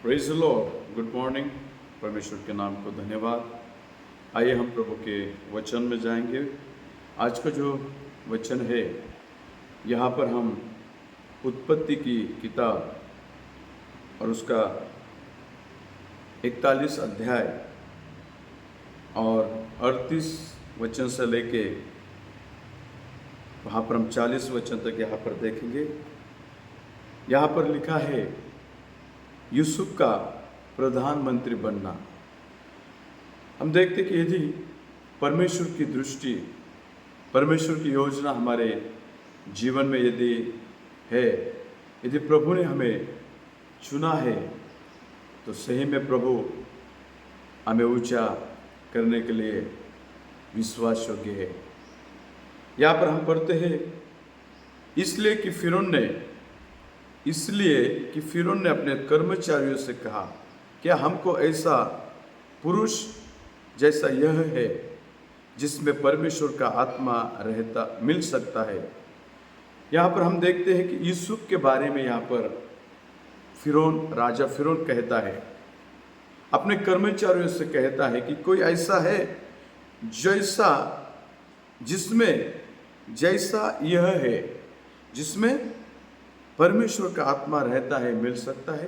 Praise the Lord. Good morning. परमेश्वर के नाम को धन्यवाद। आइए हम प्रभु के वचन में जाएंगे। आज का जो वचन है, यहाँ पर हम उत्पत्ति की किताब और उसका 41 अध्याय और 38 वचन से लेके वहाँ पर हम 40 वचन तक यहाँ पर देखेंगे। यहाँ पर लिखा है यूसुफ का प्रधानमंत्री बनना। हम देखते कि यदि परमेश्वर की दृष्टि, परमेश्वर की योजना हमारे जीवन में यदि है, यदि प्रभु ने हमें चुना है, तो सही में प्रभु हमें ऊंचा करने के लिए विश्वास योग्य है। यहाँ पर हम पढ़ते हैं, इसलिए कि फिरौन ने अपने कर्मचारियों से कहा, क्या हमको ऐसा पुरुष जैसा यह है जिसमें परमेश्वर का आत्मा रहता मिल सकता है। यहाँ पर हम देखते हैं कि यूसुफ के बारे में यहाँ पर राजा फिरौन कहता है, अपने कर्मचारियों से कहता है कि कोई ऐसा है जैसा यह है जिसमें परमेश्वर का आत्मा रहता है, मिल सकता है।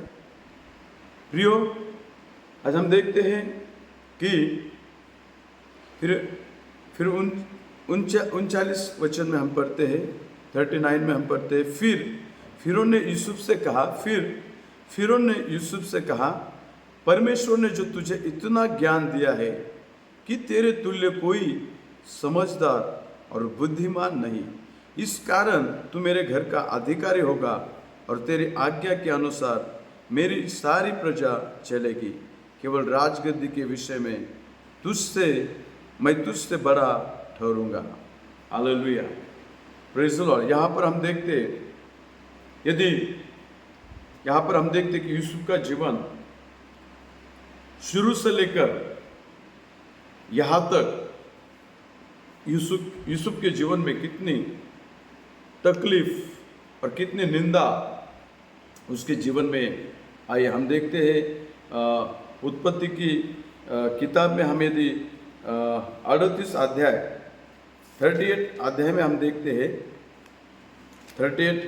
प्रियो, आज हम देखते हैं कि फिर 39 वचन में हम पढ़ते हैं, 39 में हम पढ़ते हैं, फिरौन ने यूसुफ से कहा, परमेश्वर ने जो तुझे इतना ज्ञान दिया है कि तेरे तुल्य कोई समझदार और बुद्धिमान नहीं, इस कारण तू मेरे घर का अधिकारी होगा और तेरी आज्ञा के अनुसार मेरी सारी प्रजा चलेगी। केवल राजगद्दी के विषय में मैं तुझसे बड़ा ठहरूंगा। Hallelujah, praise the lord. यहाँ पर हम देखते कि यूसुफ का जीवन शुरू से लेकर यहाँ तक यूसुफ के जीवन में कितनी तकलीफ और कितनी निंदा उसके जीवन में आई। हम देखते हैं उत्पत्ति की किताब में हम यदि 38 अध्याय 38 अध्याय में हम देखते हैं, 38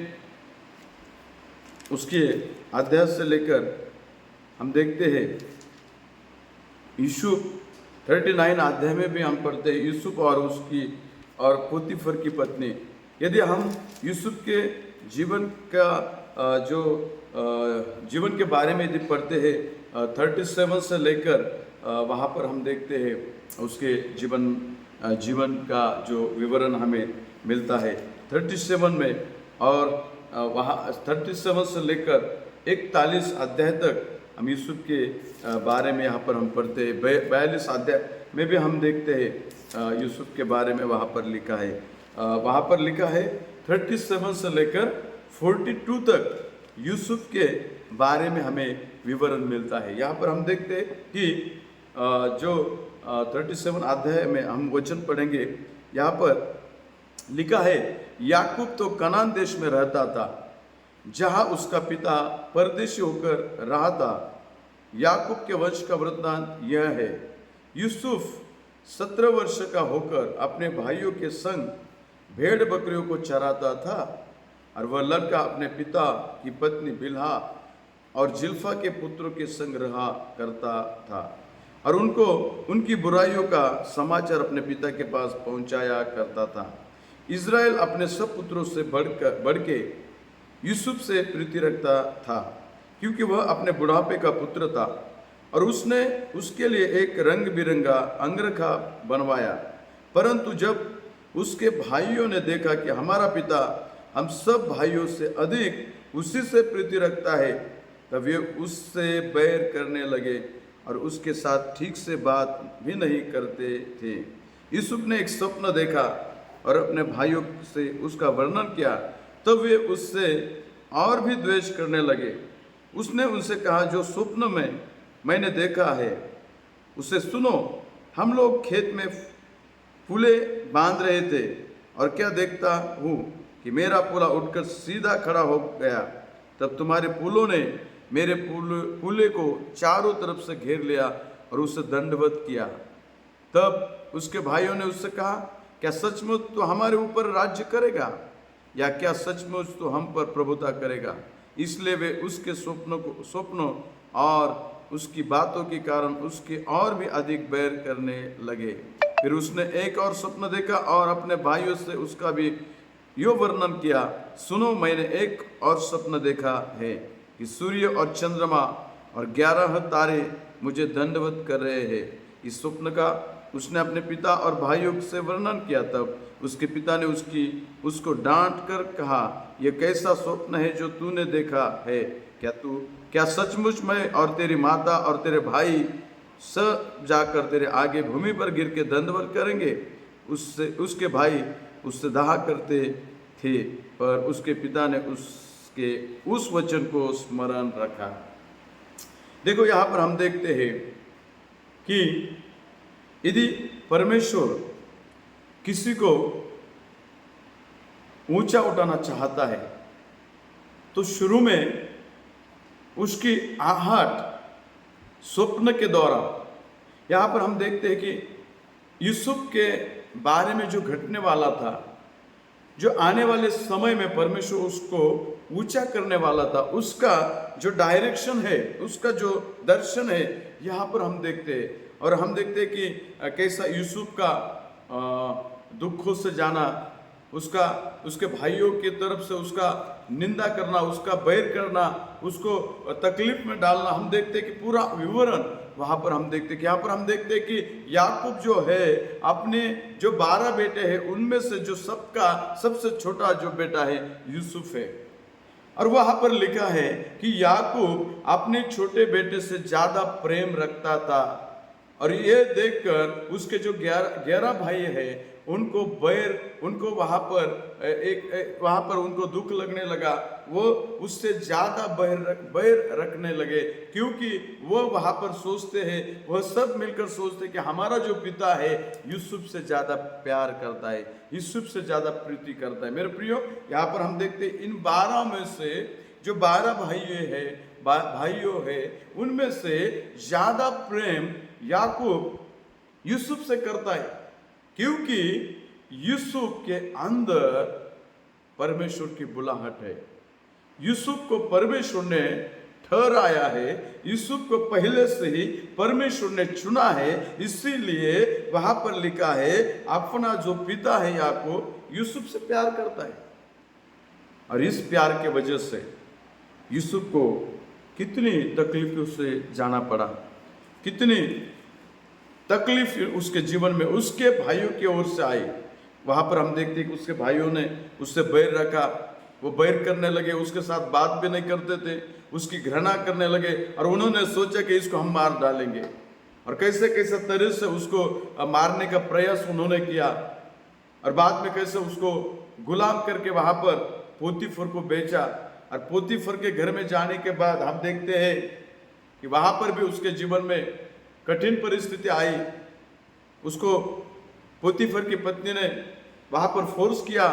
उसके अध्याय से लेकर हम देखते हैं यूसुफ, 39 अध्याय में भी हम पढ़ते हैं यूसुफ और पोतीफर की पत्नी। यदि हम यूसुफ के जीवन के बारे में यदि पढ़ते हैं 37 से लेकर वहाँ पर हम देखते हैं उसके जीवन का जो विवरण हमें मिलता है 37 में, और वहाँ 37 से लेकर 41 अध्याय तक हम यूसुफ के बारे में यहाँ पर हम पढ़ते हैं। 42 अध्याय में भी हम देखते हैं यूसुफ के बारे में वहाँ पर लिखा है। वहाँ पर लिखा है 37 से लेकर 42 तक यूसुफ के बारे में हमें विवरण मिलता है। यहाँ पर हम देखते हैं कि जो 37 अध्याय में हम वचन पढ़ेंगे, यहाँ पर लिखा है, याकूब तो कनान देश में रहता था जहाँ उसका पिता परदेशी होकर रहा था। याकूब के वंश का वृत्तांत यह है, यूसुफ 17 वर्ष का होकर अपने भाइयों के संग भेड़ बकरियों को चराता था, और वह लड़का अपने पिता की पत्नी बिल्हा और जिल्फा के पुत्रों के संग रहा करता था, और उनकी बुराइयों का समाचार अपने पिता के पास पहुंचाया करता था। इज़राइल अपने सब पुत्रों से बढ़ के यूसुफ से प्रीति रखता था, क्योंकि वह अपने बुढ़ापे का पुत्र था, और उसने उसके लिए एक रंग बिरंगा अंगरखा बनवाया। परंतु जब उसके भाइयों ने देखा कि हमारा पिता हम सब भाइयों से अधिक उसी से प्रीति रखता है, तब वे उससे बैर करने लगे और उसके साथ ठीक से बात भी नहीं करते थे। यूसुफ ने एक स्वप्न देखा और अपने भाइयों से उसका वर्णन किया, तब वे उससे और भी द्वेष करने लगे। उसने उनसे कहा, जो स्वप्न में मैंने देखा है उसे सुनो। हम लोग खेत में फूले बांध रहे थे, और क्या देखता हूँ कि मेरा पुला उठकर सीधा खड़ा हो गया। तब तुम्हारे पुलों ने मेरे पुले को चारों तरफ से घेर लिया और उसे दंडवत किया। तब उसके भाइयों ने उससे कहा, क्या सचमुच तो हमारे ऊपर राज्य करेगा, या क्या सचमुच तो हम पर प्रभुता करेगा? इसलिए वे उसके स्वप्नों और उसकी बातों के कारण उसके और भी अधिक बैर करने लगे। फिर उसने एक और स्वप्न देखा और अपने भाइयों से उसका भी यो वर्णन किया, सुनो, मैंने एक और स्वप्न देखा है कि सूर्य और चंद्रमा और 11 तारे मुझे दंडवत कर रहे हैं। इस स्वप्न का उसने अपने पिता और भाइयों से वर्णन किया। तब उसके पिता ने उसको डांट कर कहा, यह कैसा स्वप्न है जो तूने देखा है? क्या सचमुच मैं और तेरी माता और तेरे भाई सब जाकर तेरे आगे भूमि पर गिर के दंडवत करेंगे? उसके भाई उससे दाह करते थे, पर उसके पिता ने उसके उस वचन को स्मरण रखा। देखो, यहाँ पर हम देखते हैं कि यदि परमेश्वर किसी को ऊंचा उठाना चाहता है तो शुरू में उसकी आहट स्वप्न के द्वारा, यहाँ पर हम देखते हैं कि यूसुफ के बारे में जो घटने वाला था, जो आने वाले समय में परमेश्वर उसको ऊंचा करने वाला था, उसका जो डायरेक्शन है, उसका जो दर्शन है, यहाँ पर हम देखते हैं। और हम देखते हैं कि कैसा यूसुफ का दुखों से जाना, उसके भाइयों की तरफ से उसका निंदा करना, उसका बैर करना, उसको तकलीफ में डालना, हम देखते हैं कि पूरा विवरण वहाँ पर हम देखते हैं। यहाँ पर हम देखते हैं कि याकूब जो है, अपने जो 12 बेटे हैं उनमें से जो सबसे छोटा जो बेटा है यूसुफ है। और वहाँ पर लिखा है कि याकूब अपने छोटे बेटे से ज्यादा प्रेम रखता था। और ये देखकर उसके जो 11 भाई हैं उनको वहाँ पर उनको दुख लगने लगा। वो उससे ज्यादा बैर रखने लगे, क्योंकि वो वहाँ पर सोचते हैं, वह सब मिलकर सोचते हैं कि हमारा जो पिता है यूसुफ से ज्यादा प्यार करता है, यूसुफ से ज्यादा प्रीति करता है। मेरे प्रियो, यहाँ पर हम देखते हैं इन 12 में से जो 12 भाइयों है उनमें से ज्यादा प्रेम याकूब यूसुफ से करता है, क्योंकि यूसुफ के अंदर परमेश्वर की बुलाहट है। यूसुफ को परमेश्वर ने ठहराया है, यूसुफ को पहले से ही परमेश्वर ने चुना है। इसीलिए वहां पर लिखा है, अपना जो पिता है याकूब यूसुफ से प्यार करता है। और इस प्यार के वजह से यूसुफ को कितनी तकलीफों से जाना पड़ा, कितनी तकलीफ उसके जीवन में उसके भाइयों की ओर से आई। वहां पर हम देखते हैं कि उसके भाइयों ने उससे बैर रखा, वो बैर करने लगे, उसके साथ बात भी नहीं करते थे, उसकी घृणा करने लगे। और उन्होंने सोचा कि इसको हम मार डालेंगे, और कैसे कैसे तरह से उसको मारने का प्रयास उन्होंने किया। और बाद में कैसे उसको गुलाम करके वहां पर पोतीफर को बेचा। और पोतीफर के घर में जाने के बाद हम देखते हैं कि वहां पर भी उसके जीवन में कठिन परिस्थिति आई। उसको पोतीफर की पत्नी ने वहां पर फोर्स किया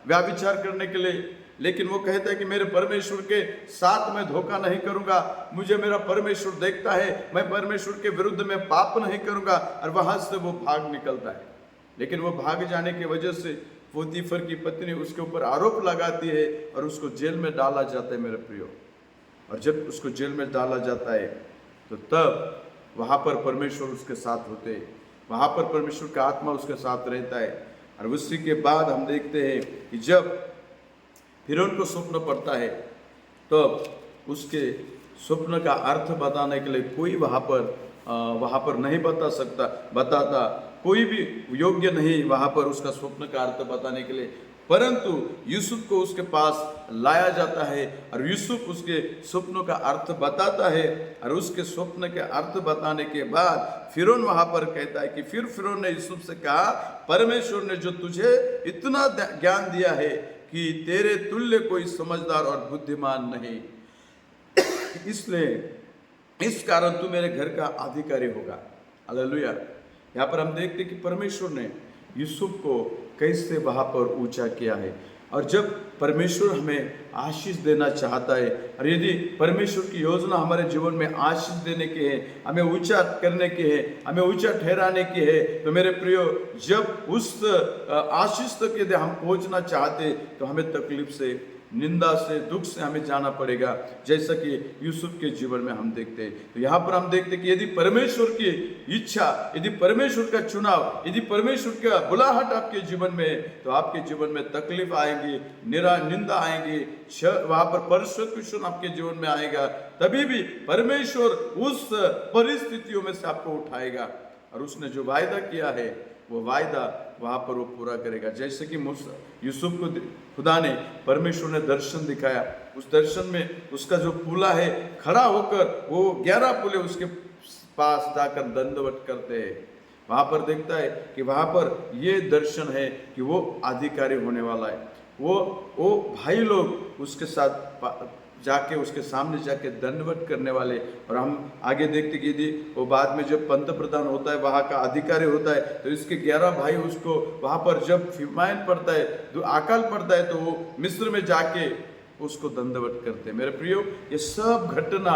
व्यभिचार करने के लिए, लेकिन वो कहता है कि मेरे परमेश्वर के साथ मैं धोखा नहीं करूंगा, मुझे मेरा परमेश्वर देखता है, मैं परमेश्वर के विरुद्ध में पाप नहीं करूंगा। और वहां से वो भाग निकलता है। लेकिन वो भाग जाने की वजह से पोतीफर की पत्नी उसके ऊपर आरोप लगाती है और उसको जेल में डाला जाता है। मेरे प्रियो, और जब उसको जेल में डाला जाता है तो तब वहां पर परमेश्वर उसके साथ होते हैं, वहां पर परमेश्वर का आत्मा उसके साथ रहता है। और उसी के बाद हम देखते हैं कि जब फिरौन को स्वप्न पड़ता है तो उसके स्वप्न का अर्थ बताने के लिए कोई वहां पर नहीं बताता, कोई भी योग्य नहीं वहां पर उसका स्वप्न का अर्थ बताने के लिए। परंतु यूसुफ को उसके पास लाया जाता है और यूसुफ उसके स्वप्नों का अर्थ बताता है। और उसके स्वप्न के अर्थ बताने के बाद फिरौन वहां पर कहता है कि फिर फिरौन ने यूसुफ से कहा, परमेश्वर ने जो तुझे इतना ज्ञान दिया है कि तेरे तुल्य कोई समझदार और बुद्धिमान नहीं, इसलिए इस कारण तू मेरे घर का अधिकारी होगा। हालेलुया। यहाँ पर हम देखते कि परमेश्वर ने यूसुफ को कैसे वहां पर ऊंचा किया है। और जब परमेश्वर हमें आशीष देना चाहता है, और यदि परमेश्वर की योजना हमारे जीवन में आशीष देने की है, हमें ऊंचा करने की है, हमें ऊंचा ठहराने की है, तो मेरे प्रियो, जब उस आशीष तक यदि हम पहुंचना चाहते तो हमें तकलीफ से, निंदा से, दुख से हमें जाना पड़ेगा, जैसा कि यूसुफ के जीवन में हम देखते हैं। तो यहाँ पर हम देखते हैं कि यदि परमेश्वर की इच्छा, यदि परमेश्वर का चुनाव, यदि परमेश्वर का बुलाहट आपके जीवन में है, तो आपके जीवन में तकलीफ आएंगी, निंदा आएंगी, वहां पर परसेक्यूशन आपके जीवन में आएगा, तभी भी परमेश्वर उस परिस्थितियों में से आपको उठाएगा, और उसने जो वायदा किया है वो वायदा वहां पर वो पूरा करेगा। जैसे कि यूसुफ को खुदा ने, परमेश्वर ने दर्शन दिखाया, उस दर्शन में उसका जो पुला है, खड़ा होकर वो 11 पुले उसके पास जाकर दंडवत करते हैं। वहां पर देखता है कि वहां पर ये दर्शन है कि वो अधिकारी होने वाला है, वो भाई लोग उसके साथ जाके, उसके सामने जाके दंडवत करने वाले। और हम आगे देखते कि यदि वो बाद में जब पंत प्रधान होता है, वहाँ का अधिकारी होता है, तो इसके 11 भाई उसको वहाँ पर जब फिमाइन पड़ता है, अकाल पड़ता है, तो वो मिस्र में जाके उसको दंडवत करते हैं। मेरे प्रियो, ये सब घटना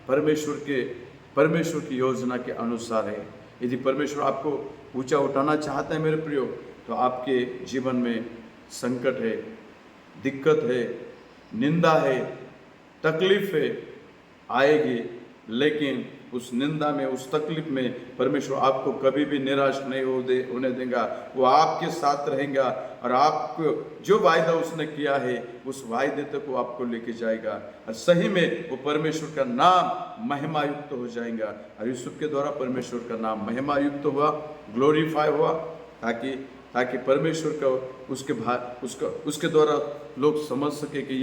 परमेश्वर की योजना के अनुसार है। यदि परमेश्वर आपको ऊंचा उठाना चाहता है मेरे प्रियो, तो आपके जीवन में संकट है, दिक्कत है, निंदा है, तकलीफ है, आएगी, लेकिन उस निंदा में, उस तकलीफ में परमेश्वर आपको कभी भी निराश नहीं होने देगा। वो आपके साथ रहेगा, और आपको जो वायदा उसने किया है उस वायदे तक वो आपको लेके जाएगा, और सही में वो परमेश्वर का नाम महिमायुक्त हो जाएगा। और यूसुफ के द्वारा परमेश्वर का नाम महिमायुक्त हुआ, ग्लोरीफाई हुआ, ताकि परमेश्वर का उसके द्वारा लोग समझ सके कि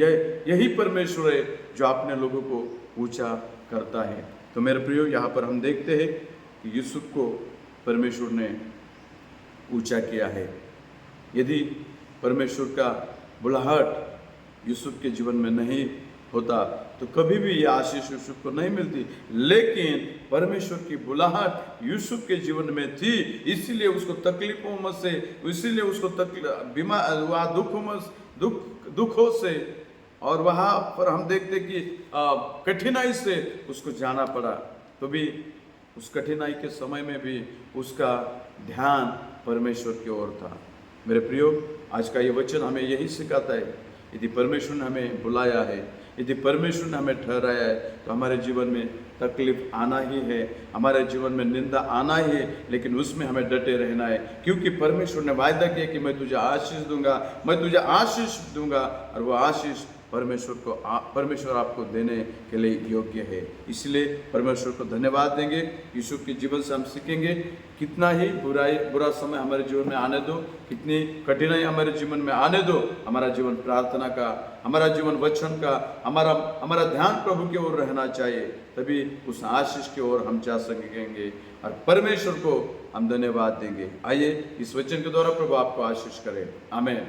यही परमेश्वर है जो अपने लोगों को ऊंचा करता है। तो मेरे प्रियो, यहाँ पर हम देखते हैं कि यूसुफ को परमेश्वर ने ऊंचा किया है। यदि परमेश्वर का बुलाहट यूसुफ के जीवन में नहीं होता तो कभी भी ये आशीष यूसुफ को नहीं मिलती, लेकिन परमेश्वर की बुलाहट यूसुफ के जीवन में थी, इसीलिए उसको तकलीफों में से, इसीलिए उसको दुखों से, और वहाँ पर हम देखते कि कठिनाई से उसको जाना पड़ा, तो भी उस कठिनाई के समय में भी उसका ध्यान परमेश्वर की ओर था। मेरे प्रियो, आज का ये वचन हमें यही सिखाता है, यदि परमेश्वर ने हमें बुलाया है, यदि परमेश्वर ने हमें ठहराया है, तो हमारे जीवन में तकलीफ आना ही है, हमारे जीवन में निंदा आना ही है, लेकिन उसमें हमें डटे रहना है, क्योंकि परमेश्वर ने वायदा किया कि मैं तुझे आशीष दूंगा, मैं तुझे आशीष दूंगा, और वो आशीष परमेश्वर आपको देने के लिए योग्य है। इसलिए परमेश्वर को धन्यवाद देंगे। यीशु के जीवन से हम सीखेंगे, कितना ही बुरा समय हमारे जीवन में आने दो, कितनी कठिनाई हमारे जीवन में आने दो, हमारा जीवन प्रार्थना का, हमारा जीवन वचन का, हमारा ध्यान प्रभु की ओर रहना चाहिए, तभी उस आशीष की ओर हम जा सकेंगे और परमेश्वर को हम धन्यवाद देंगे। आइए इस वचन के द्वारा प्रभु आपको आशीष करे। आमीन।